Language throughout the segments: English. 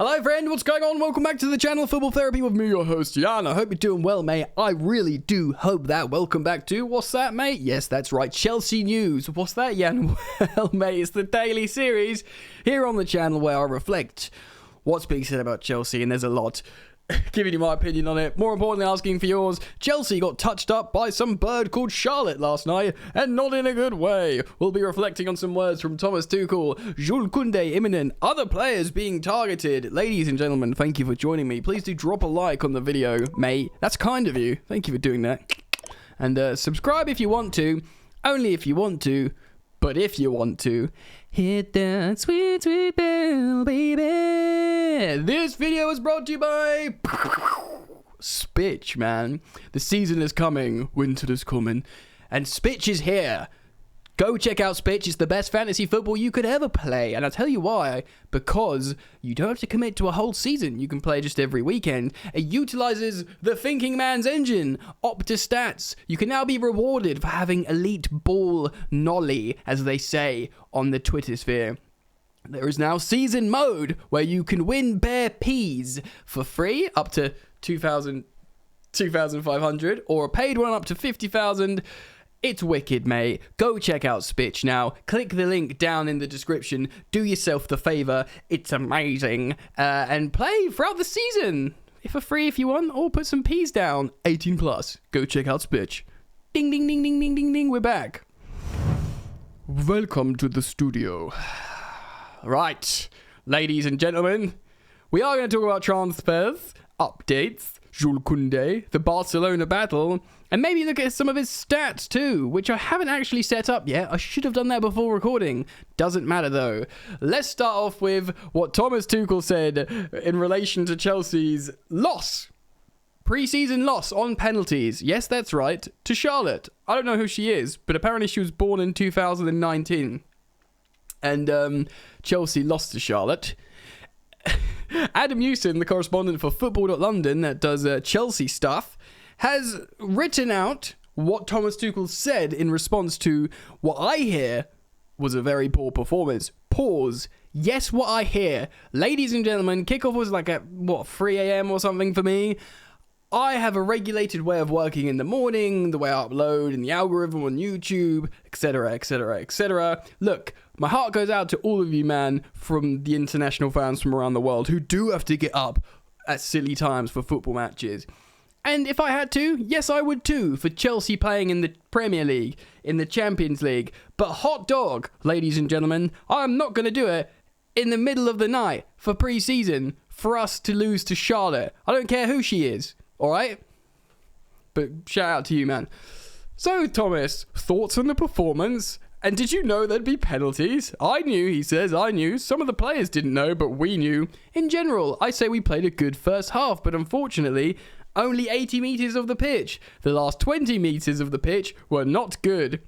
Hello friend, what's going on? Welcome back to the channel Football Therapy with me, your host, Jan. I hope you're doing well, mate. I really do hope that. Welcome back to, what's that, mate? Yes, that's right, Chelsea news. What's that, Jan? Well, mate, it's the daily series here on the channel where I reflect what's being said about Chelsea, and there's a lot. Giving you my opinion on it. More importantly, asking for yours. Chelsea got touched up by some bird called Charlotte last night, and not in a good way. We'll be reflecting on some words from Thomas Tuchel, Jules Kounde imminent, other players being targeted. Ladies and gentlemen, thank you for joining me. Please do drop a like on the video, mate. That's kind of you. Thank you for doing that. And subscribe if you want to. Only if you want to. But if you want to, hit that sweet, sweet bell, baby. This video is brought to you by SPITCH, man. The season is coming, winter is coming, and SPITCH is here. Go check out SPITCH. It's the best fantasy football you could ever play. And I'll tell you why. Because you don't have to commit to a whole season. You can play just every weekend. It utilizes the thinking man's engine, Opta Stats. You can now be rewarded for having elite ball nolly, as they say on the Twitter sphere. There is now season mode where you can win bare peas for free, up to 2,500, or a paid one up to 50,000. It's wicked, mate. Go check out SPITCH now. Click the link down in the description. Do yourself the favor. It's amazing. And play throughout the season. For free if you want, or put some P's down. 18 plus. Go check out SPITCH. Ding, ding, ding, ding, ding, ding, ding. We're back. Welcome to the studio. Right, ladies and gentlemen. We are going to talk about transfers, updates, Jules Kounde, the Barcelona battle, and maybe look at some of his stats too, which I haven't actually set up yet. I should have done that before recording. Doesn't matter though. Let's start off with what Thomas Tuchel said in relation to Chelsea's loss. Pre-season loss on penalties. Yes, that's right. To Charlotte. I don't know who she is, but apparently she was born in 2019. And Chelsea lost to Charlotte. Adam Hewson, the correspondent for Football.London that does Chelsea stuff, has written out what Thomas Tuchel said in response to what I hear was a very poor performance. Pause. Yes, what I hear. Ladies and gentlemen, kickoff was like at, 3 a.m. or something for me. I have a regulated way of working in the morning, the way I upload, and the algorithm on YouTube, etc., etc., etc. Look, my heart goes out to all of you, man, from the international fans from around the world who do have to get up at silly times for football matches. And if I had to, yes, I would too, for Chelsea playing in the Premier League, in the Champions League. But hot dog, ladies and gentlemen, I'm not going to do it in the middle of the night for pre-season for us to lose to Charlotte. I don't care who she is. Alright? But shout out to you, man. So, Thomas, thoughts on the performance? And did you know there'd be penalties? I knew, he says, I knew. Some of the players didn't know, but we knew. In general, I say we played a good first half, but unfortunately, only 80 metres of the pitch. The last 20 metres of the pitch were not good.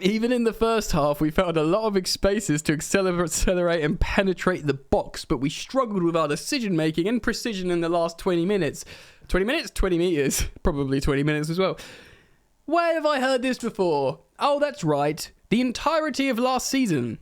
Even in the first half, we found a lot of spaces to accelerate and penetrate the box, but we struggled with our decision-making and precision in the last 20 minutes. 20 minutes? 20 metres. Probably 20 minutes as well. Where have I heard this before? Oh, that's right. The entirety of last season.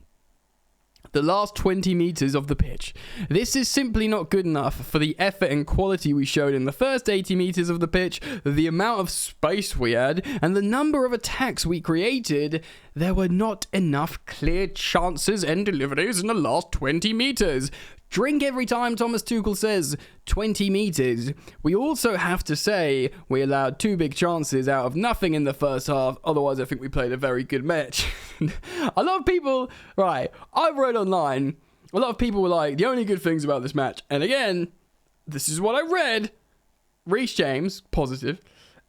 The last 20 metres of the pitch. This is simply not good enough for the effort and quality we showed in the first 80 metres of the pitch, the amount of space we had, and the number of attacks we created. There were not enough clear chances and deliveries in the last 20 metres. Drink every time Thomas Tuchel says 20 metres. We also have to say we allowed 2 big chances out of nothing in the first half. Otherwise, I think we played a very good match. A lot of people, right, I've read online, a lot of people were like, the only good things about this match. And again, this is what I read. Reece James, positive.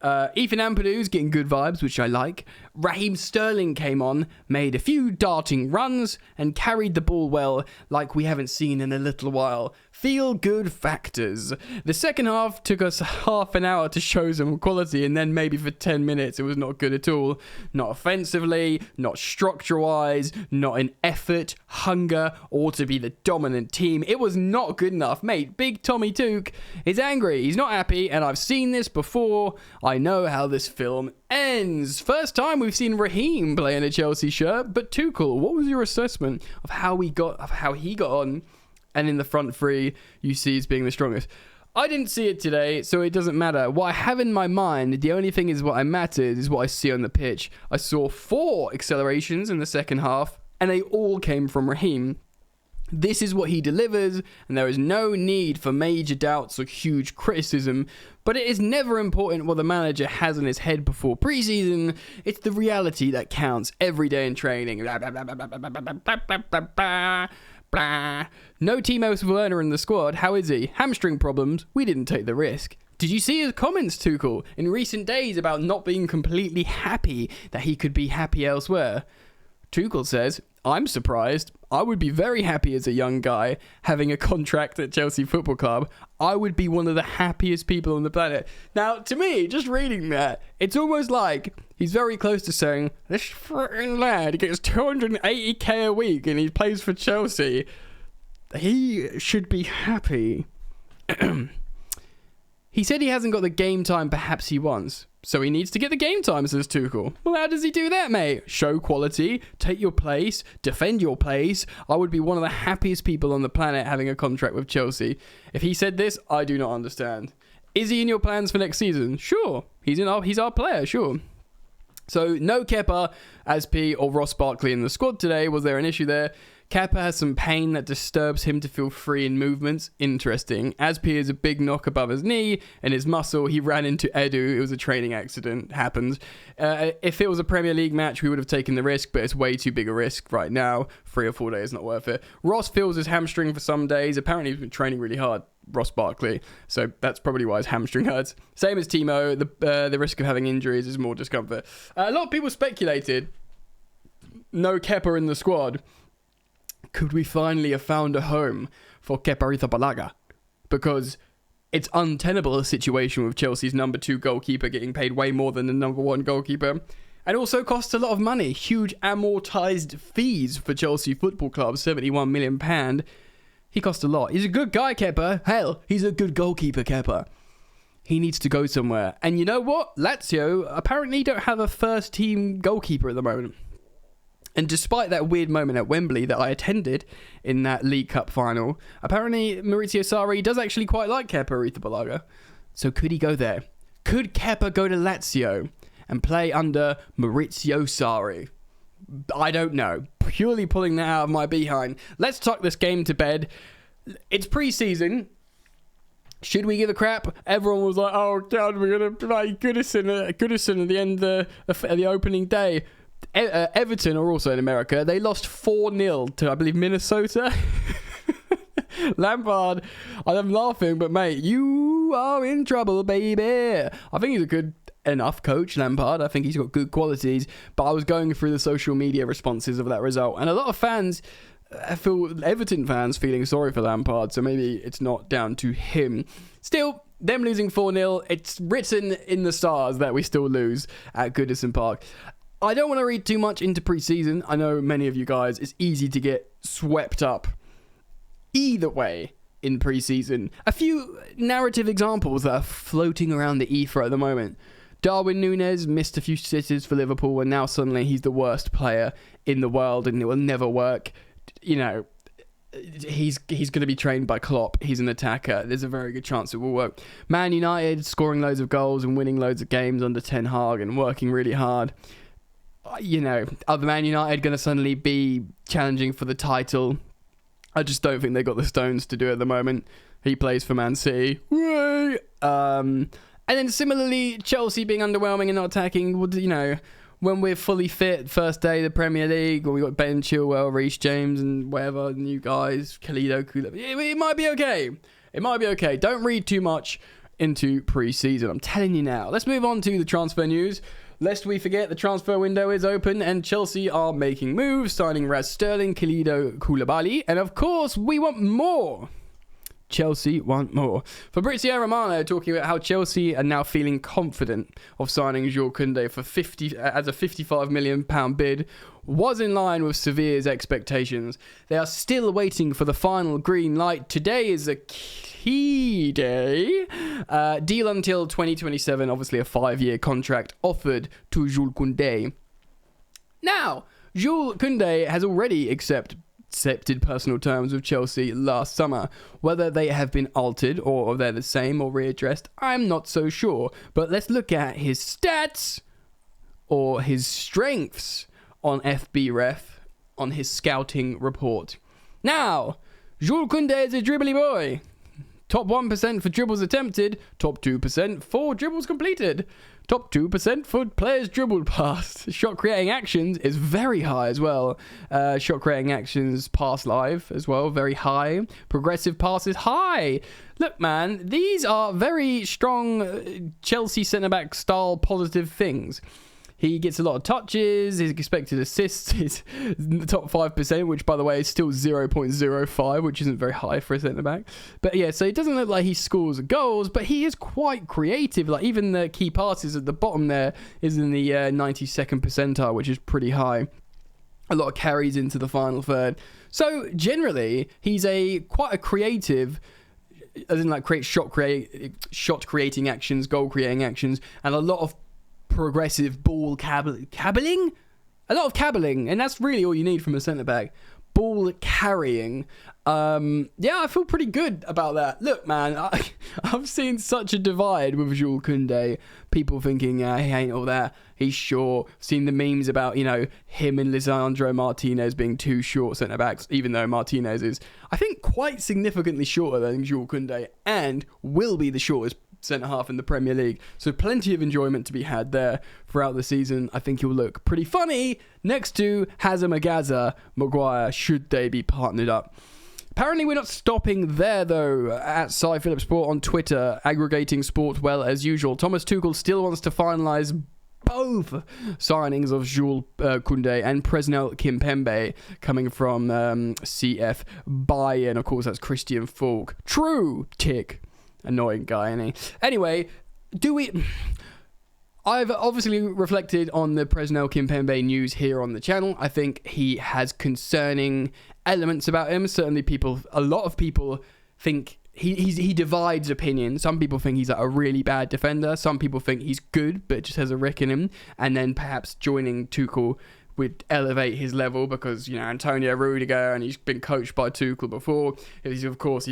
Ethan Ampadu's getting good vibes, which I like. Raheem Sterling came on, made a few darting runs, and carried the ball well, like we haven't seen in a little while. Feel good factors. The second half took us half an hour to show some quality, and then maybe for 10 minutes it was not good at all. Not offensively, not structure-wise, not in effort, hunger, or to be the dominant team. It was not good enough. Mate, Big Tommy Tuchel is angry. He's not happy, and I've seen this before. I know how this film ends. First time we've seen Raheem play in a Chelsea shirt, but Tuchel, what was your assessment of how he got on and in the front three, you see as being the strongest. I didn't see it today, so it doesn't matter. What I have in my mind, the only thing is what I matters is what I see on the pitch. I saw 4 accelerations in the second half, and they all came from Raheem. This is what he delivers, and there is no need for major doubts or huge criticism, but it is never important what the manager has in his head before preseason. It's the reality that counts every day in training. No Timo Werner in the squad. How is he? Hamstring problems. We didn't take the risk. Did you see his comments, Tuchel, in recent days about not being completely happy that he could be happy elsewhere? Tuchel says, I'm surprised. I would be very happy as a young guy having a contract at Chelsea Football Club. I would be one of the happiest people on the planet. Now, to me, just reading that, it's almost like he's very close to saying, this freaking lad gets 280k a week and he plays for Chelsea. He should be happy. He said he hasn't got the game time perhaps he wants. So he needs to get the game time, says Tuchel. Well, how does he do that, mate? Show quality, take your place, defend your place. I would be one of the happiest people on the planet having a contract with Chelsea. If he said this, I do not understand. Is he in your plans for next season? Sure. He's our player, sure. So no Kepa, Aspi or Ross Barkley in the squad today. Was there an issue there? Kepa has some pain that disturbs him to feel free in movements. Interesting. Aspi is a big knock above his knee and his muscle. He ran into Edu. It was a training accident. Happens. If it was a Premier League match, we would have taken the risk, but it's way too big a risk right now. 3 or 4 days, not worth it. Ross feels his hamstring for some days. Apparently he's been training really hard, Ross Barkley. So that's probably why his hamstring hurts. Same as Timo. The risk of having injuries is more discomfort. A lot of people speculated no Kepa in the squad. Could we finally have found a home for Kepa Arrizabalaga? Because it's untenable, a situation with Chelsea's number 2 goalkeeper getting paid way more than the number 1 goalkeeper. And also costs a lot of money. Huge amortised fees for Chelsea Football Club, £71 million. He costs a lot. He's a good guy, Kepa. Hell, he's a good goalkeeper, Kepa. He needs to go somewhere. And you know what? Lazio apparently don't have a first-team goalkeeper at the moment. And despite that weird moment at Wembley that I attended in that League Cup final, apparently Maurizio Sarri does actually quite like Kepa Arrizabalaga. So could he go there? Could Kepa go to Lazio and play under Maurizio Sarri? I don't know. Purely pulling that out of my behind. Let's tuck this game to bed. It's pre-season. Should we give a crap? Everyone was like, oh God, we're going to play Goodison at the end of the opening day. Everton are also in America. They lost 4-0 to, I believe, Minnesota. Lampard, I'm laughing, but mate, you are in trouble, baby. I think he's a good enough coach, Lampard. I think he's got good qualities, but I was going through the social media responses of that result, and a lot of fans, Everton fans, feeling sorry for Lampard, so maybe it's not down to him. Still, them losing 4-0, it's written in the stars that we still lose at Goodison Park. I don't want to read too much into pre-season. I know many of you guys, it's easy to get swept up either way in pre-season. A few narrative examples that are floating around the ether at the moment. Darwin Núñez missed a few sitters for Liverpool and now suddenly he's the worst player in the world and it will never work. You know, he's going to be trained by Klopp. He's an attacker. There's a very good chance it will work. Man United scoring loads of goals and winning loads of games under Ten Hag and working really hard. You know, are the Man United going to suddenly be challenging for the title? I just don't think they got the stones to do it at the moment. He plays for Man City. And then similarly, Chelsea being underwhelming and not attacking. You know, when we're fully fit, first day of the Premier League, when we got Ben Chilwell, Reece James, and whatever new guys, Koulibaly, it might be okay. It might be okay. Don't read too much into pre-season. I'm telling you now. Let's move on to the transfer news. Lest we forget, the transfer window is open and Chelsea are making moves, signing Raz Sterling, Koulibaly, and of course, we want more. Chelsea want more. Fabrizio Romano talking about how Chelsea are now feeling confident of signing Jules Kounde for as a £55 million bid was in line with Sevilla's expectations. They are still waiting for the final green light. Today is a key day. Deal until 2027, obviously a 5-year contract offered to Jules Kounde. Now, Jules Kounde has already accepted accepted personal terms with Chelsea last summer. Whether they have been altered or they're the same or readdressed, I'm not so sure. But let's look at his stats or his strengths on FBref, on his scouting report. Now, Jules Kounde is a dribbly boy. Top 1% for dribbles attempted, top 2% for dribbles completed, top 2% for players dribbled past. Shot creating actions is very high as well. Shot creating actions pass live as well, very high. Progressive passes high. Look, man, these are very strong Chelsea centre-back style positive things. He gets a lot of touches. His expected assists is in the top 5%, which, by the way, is still 0.05, which isn't very high for a centre-back. But yeah, so it doesn't look like he scores goals, but he is quite creative. Like, even the key passes at the bottom there is in the 92nd percentile, which is pretty high. A lot of carries into the final third. So, generally, he's quite a creative, as in, like, shot creating actions, goal creating actions, and a lot of progressive ball cabbling, a lot of cabbling, and that's really all you need from a centre-back. Ball carrying. Yeah, I feel pretty good about that. Look, man, I've seen such a divide with Jules Kounde. People thinking, he ain't all that, he's short. Seen the memes about, him and Lisandro Martinez being two short centre-backs, even though Martinez is, I think, quite significantly shorter than Jules Kounde, and will be the shortest centre-half in the Premier League. So plenty of enjoyment to be had there throughout the season. I think he'll look pretty funny next to Hazard Magaza Maguire, should they be partnered up. Apparently we're not stopping there though. At Cy Phillips Sport on Twitter, aggregating sport well as usual. Thomas Tuchel still wants to finalise both signings of Jules Kounde and Presnel Kimpembe coming from CF Bayern. Of course, that's Christian Falk. True tick. Annoying guy, isn't he? Anyway, I've obviously reflected on the Presnel Kimpembe news here on the channel. I think he has concerning elements about him. Certainly a lot of people think he divides opinion. Some people think he's like a really bad defender. Some people think he's good, but just has a rick in him. And then perhaps joining Tuchel would elevate his level because, Antonio Rudiger, and he's been coached by Tuchel before. He's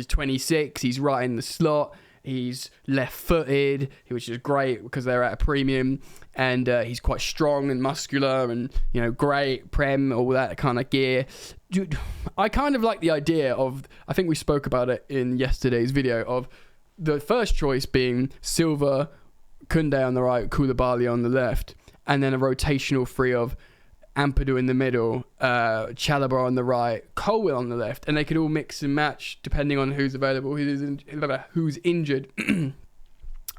26, he's right in the slot. He's left-footed, which is great because they're at a premium, and he's quite strong and muscular and, great, prem, all that kind of gear. Dude, I kind of like the idea of, I think we spoke about it in yesterday's video, of the first choice being Silva, Kounde on the right, Koulibaly on the left, and then a rotational three of Ampadu in the middle, Chalobah on the right, Colwill on the left, and they could all mix and match depending on who's available, who's injured.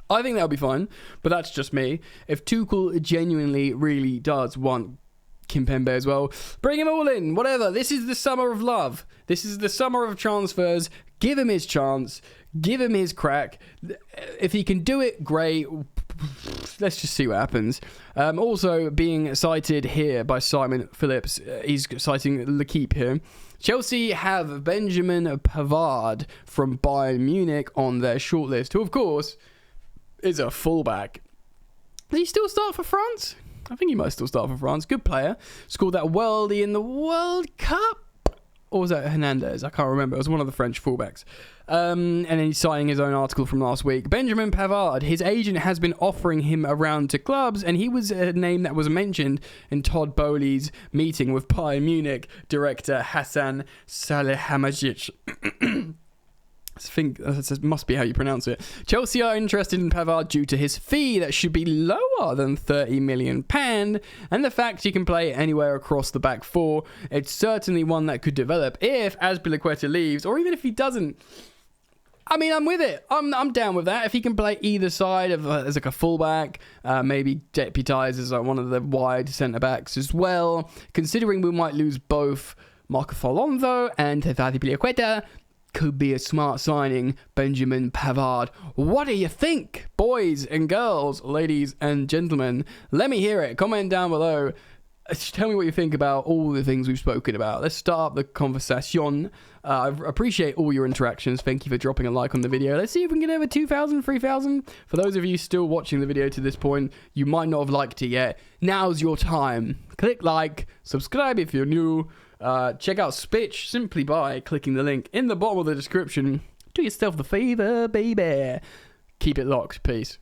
I think that'll be fine, but that's just me. If Tuchel genuinely really does want Kimpembe as well, bring him all in, whatever. This is the summer of love. This is the summer of transfers. Give him his chance. Give him his crack. If he can do it, great. Let's just see what happens. Also being cited here by Simon Phillips, he's citing L'Equipe here. Chelsea have Benjamin Pavard from Bayern Munich on their shortlist, who of course is a fullback. Does he still start for France? I think he might still start for France. Good player. Scored that worldie in the World Cup. Or was that Hernandez? I can't remember. It was one of the French fullbacks. And then he's citing his own article from last week. Benjamin Pavard, his agent has been offering him around to clubs, and he was a name that was mentioned in Todd Boehly's meeting with Bayern Munich director Hassan Salihamidzic. I think that must be how you pronounce it. Chelsea are interested in Pavard due to his fee that should be lower than £30 million, and the fact he can play anywhere across the back four. It's certainly one that could develop if Azpilicueta leaves, or even if he doesn't. I mean, I'm with it. I'm down with that. If he can play either side of as like a fullback, maybe deputise as like one of the wide centre backs as well. Considering we might lose both Marco Alonso and Azpilicueta, could be a smart signing, Benjamin Pavard. What do you think, boys and girls, ladies and gentlemen? Let me hear it. Comment down below. Tell me what you think about all the things we've spoken about. Let's start the conversation. I appreciate all your interactions. Thank you for dropping a like on the video. Let's see if we can get over 2,000, 3,000. For those of you still watching the video to this point, you might not have liked it yet. Now's your time. Click like, subscribe if you're new, Check out SPITCH simply by clicking the link in the bottom of the description. Do yourself the favour, baby. Keep it locked. Peace.